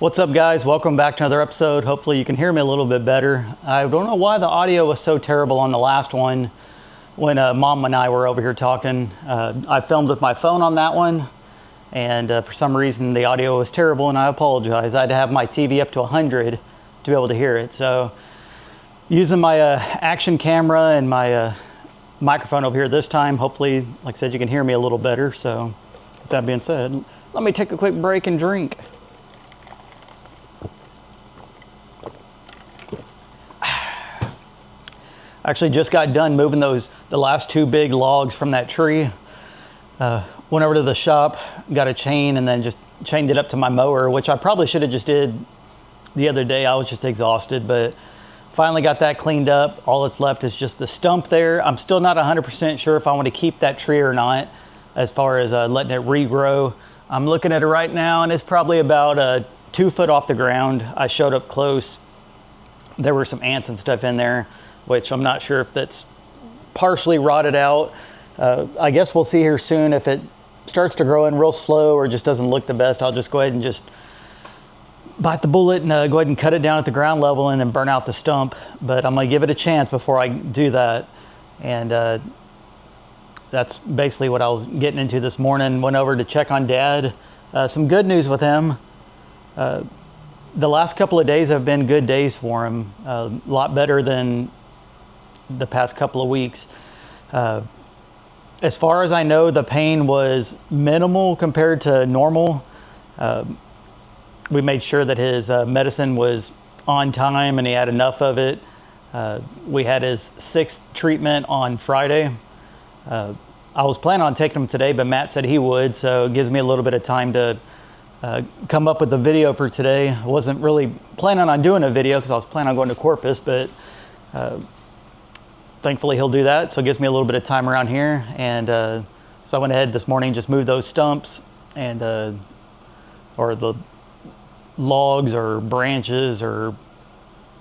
What's up, guys? Welcome back to another episode. Hopefully you can hear me a little bit better. I don't know why the audio was so terrible on the last one when Mom and I were over here talking. I filmed with my phone on that one, and for some reason the audio was terrible, and I apologize. I had to have my TV up to 100 to be able to hear it. So using my action camera and my microphone over here this time, hopefully, like I said, you can hear me a little better. So with that being said, let me take a quick break and drink. Actually just got done moving the last two big logs from that tree. Went over to the shop, got a chain, and then just chained it up to my mower, which I probably should have just did the other day. I was just exhausted, but finally got that cleaned up. All that's left is just the stump there. I'm still not 100% sure if I want to keep that tree or not, as far as letting it regrow. I'm looking at it right now, and it's probably about 2 foot off the ground. I showed up close. There were some ants and stuff in there, which I'm not sure if that's partially rotted out. I guess we'll see here soon if it starts to grow in real slow or just doesn't look the best. I'll just go ahead and just bite the bullet and go ahead and cut it down at the ground level and then burn out the stump. But I'm gonna give it a chance before I do that. And that's basically what I was getting into this morning. Went over to check on Dad. Some good news with him. The last couple of days have been good days for him. A lot better than the past couple of weeks. As far as I know, the pain was minimal compared to normal. We made sure that his medicine was on time and he had enough of it. We had his 6th treatment on Friday. I was planning on taking him today, but Matt said he would, so it gives me a little bit of time to come up with a video for today. I wasn't really planning on doing a video because I was planning on going to Corpus, but thankfully he'll do that, so it gives me a little bit of time around here. And so I went ahead this morning, just moved those stumps and or the logs or branches or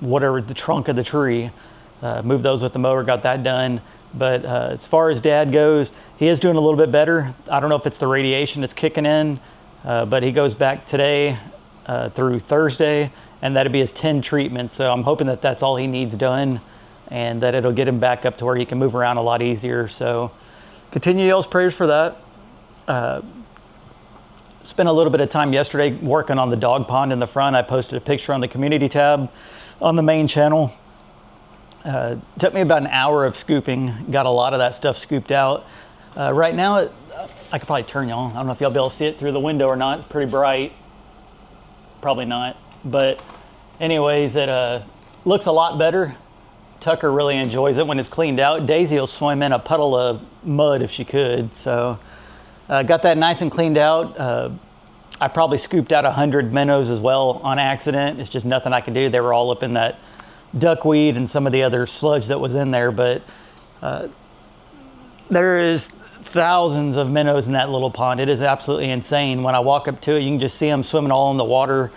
whatever, the trunk of the tree, moved those with the mower, got that done. But as far as Dad goes, he is doing a little bit better. I don't know if it's the radiation that's kicking in, but he goes back today through Thursday, and that'll be his 10 treatments. So I'm hoping that that's all he needs done, and that it'll get him back up to where he can move around a lot easier. So continue y'all's prayers for that. Spent a little bit of time yesterday working on the dog pond in the front. I posted a picture on the community tab on the main channel. Took me about an hour of scooping, got a lot of that stuff scooped out. Right now, I could probably turn y'all. I don't know if y'all be able to see it through the window or not. It's pretty bright. Probably not. But anyways, it looks a lot better. Tucker really enjoys it when it's cleaned out. Daisy will swim in a puddle of mud if she could. So got that nice and cleaned out. I probably scooped out 100 minnows as well on accident. It's just nothing I could do. They were all up in that duckweed and some of the other sludge that was in there. But there is thousands of minnows in that little pond. It is absolutely insane. When I walk up to it, you can just see them swimming all in the water.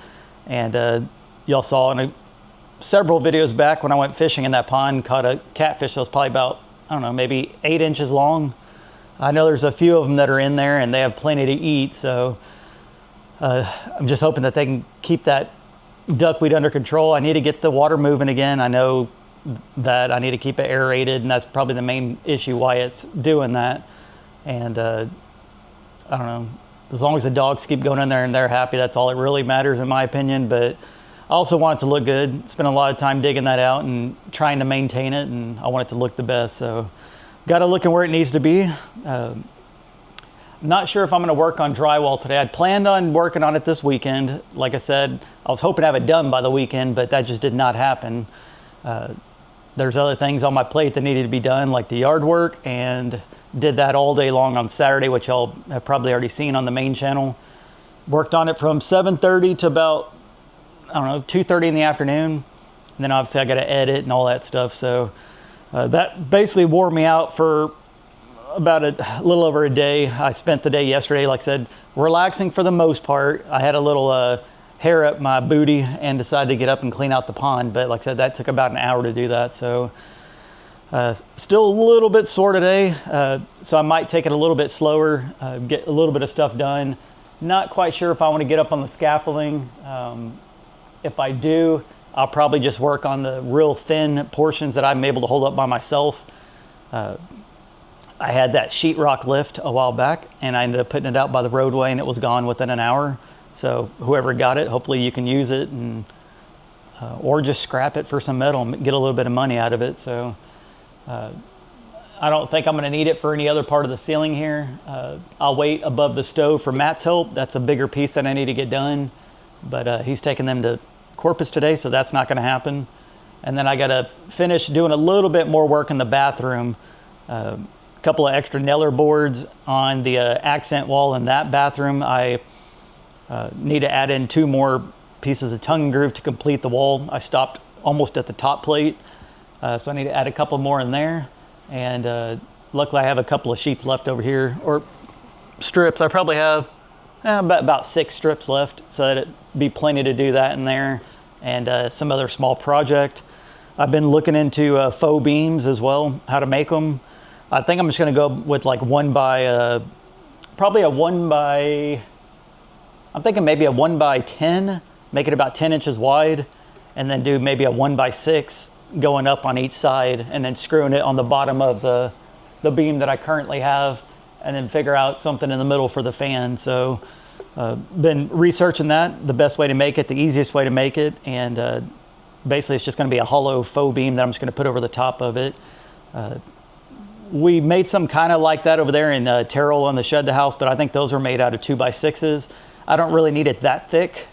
And y'all saw in several videos back when I went fishing in that pond, caught a catfish that was probably about, I don't know, maybe 8 inches long. I know there's a few of them that are in there and they have plenty to eat. So I'm just hoping that they can keep that duckweed under control. I need to get the water moving again. I know that I need to keep it aerated, and that's probably the main issue why it's doing that. And I don't know, as long as the dogs keep going in there and they're happy, that's all that really matters in my opinion. But I also want it to look good. Spent a lot of time digging that out and trying to maintain it, and I want it to look the best. So got to look at where it needs to be. Not sure if I'm going to work on drywall today. I'd planned on working on it this weekend. Like I said, I was hoping to have it done by the weekend, but that just did not happen. There's other things on my plate that needed to be done, like the yard work, and did that all day long on Saturday, which y'all have probably already seen on the main channel. Worked on it from 7:30 to about, I don't know, 2:30 in the afternoon. And then obviously I got to edit and all that stuff. So that basically wore me out for about a little over a day. I spent the day yesterday, like I said, relaxing for the most part. I had a little hair up my booty and decided to get up and clean out the pond. But like I said, that took about an hour to do that. So still a little bit sore today. So I might take it a little bit slower, get a little bit of stuff done. Not quite sure if I want to get up on the scaffolding. If I do, I'll probably just work on the real thin portions that I'm able to hold up by myself. I had that sheetrock lift a while back, and I ended up putting it out by the roadway, and it was gone within an hour. So whoever got it, hopefully you can use it, and or just scrap it for some metal and get a little bit of money out of it. So I don't think I'm going to need it for any other part of the ceiling here. I'll wait above the stove for Matt's help. That's a bigger piece that I need to get done, but he's taking them to Corpus today, so that's not going to happen. And then I got to finish doing a little bit more work in the bathroom. A couple of extra nailer boards on the accent wall in that bathroom. I need to add in 2 more pieces of tongue and groove to complete the wall. I stopped almost at the top plate, so I need to add a couple more in there. And luckily I have a couple of sheets left over here, or strips. I probably have about 6 strips left, so that it'd be plenty to do that in there, and some other small project. I've been looking into faux beams as well, how to make them. I think I'm just going to go with like probably a 1 by, I'm thinking maybe a 1 by 10, make it about 10 inches wide, and then do maybe a 1 by 6 going up on each side, and then screwing it on the bottom of the beam that I currently have, and then figure out something in the middle for the fan. So been researching that, the best way to make it, the easiest way to make it, and basically it's just going to be a hollow faux beam that I'm just going to put over the top of it. We made some kind of like that over there in Terrell on the shed to house, but I think those are made out of 2 by 6s. I don't really need it that thick.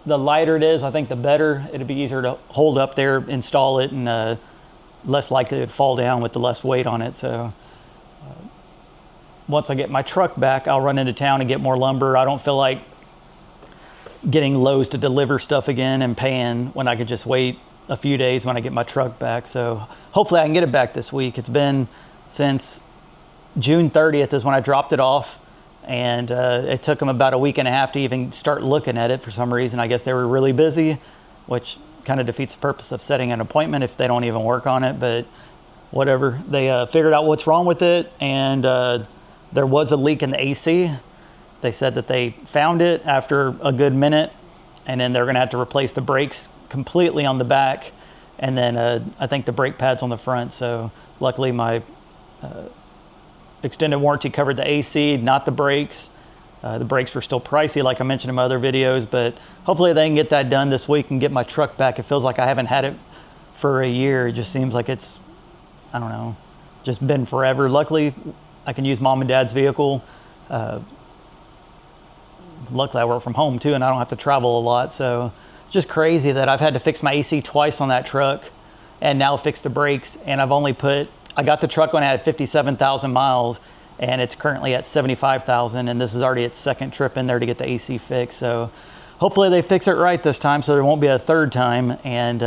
The lighter it is, I think the better. It'd be easier to hold up there, install it, and less likely to fall down with the less weight on it. So once I get my truck back, I'll run into town and get more lumber. I don't feel like getting Lowe's to deliver stuff again and paying when I could just wait a few days when I get my truck back. So hopefully I can get it back this week. It's been since June 30th is when I dropped it off. And it took them about a week and a half to even start looking at it for some reason. I guess they were really busy, which kind of defeats the purpose of setting an appointment if they don't even work on it, but whatever. They figured out what's wrong with it, and there was a leak in the AC. They said that they found it after a good minute, and then they're going to have to replace the brakes completely on the back, and then I think the brake pads on the front. So luckily my extended warranty covered the AC, not the brakes. The brakes were still pricey, like I mentioned in my other videos, but hopefully they can get that done this week and get my truck back. It feels like I haven't had it for a year. It just seems like it's, I don't know, just been forever. Luckily, I can use mom and dad's vehicle. Luckily, I work from home too, and I don't have to travel a lot. So just crazy that I've had to fix my AC twice on that truck and now fix the brakes. And I got the truck when I had 57,000 miles, and it's currently at 75,000, and this is already its 2nd trip in there to get the AC fixed. So hopefully they fix it right this time so there won't be a 3rd time. And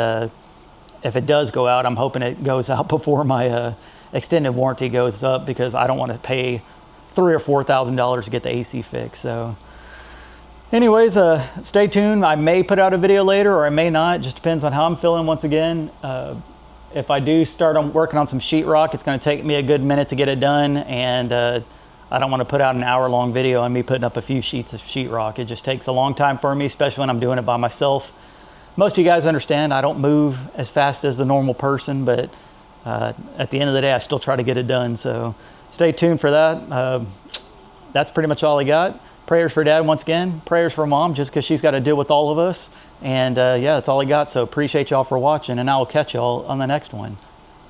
if it does go out, I'm hoping it goes out before my extended warranty goes up, because I don't want to pay $3,000 or $4,000 to get the AC fixed. So anyways, stay tuned. I may put out a video later, or I may not. Just depends on how I'm feeling once again. If I do start on working on some sheetrock, it's going to take me a good minute to get it done, and I don't want to put out an hour-long video on me putting up a few sheets of sheetrock. It just takes a long time for me, especially when I'm doing it by myself. Most of you guys understand I don't move as fast as the normal person, but at the end of the day, I still try to get it done. So stay tuned for that. That's pretty much all I got. Prayers for Dad once again. Prayers for Mom, just because she's got to deal with all of us. And yeah, that's all I got. So appreciate y'all for watching, and I will catch y'all on the next one.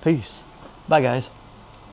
Peace. Bye, guys.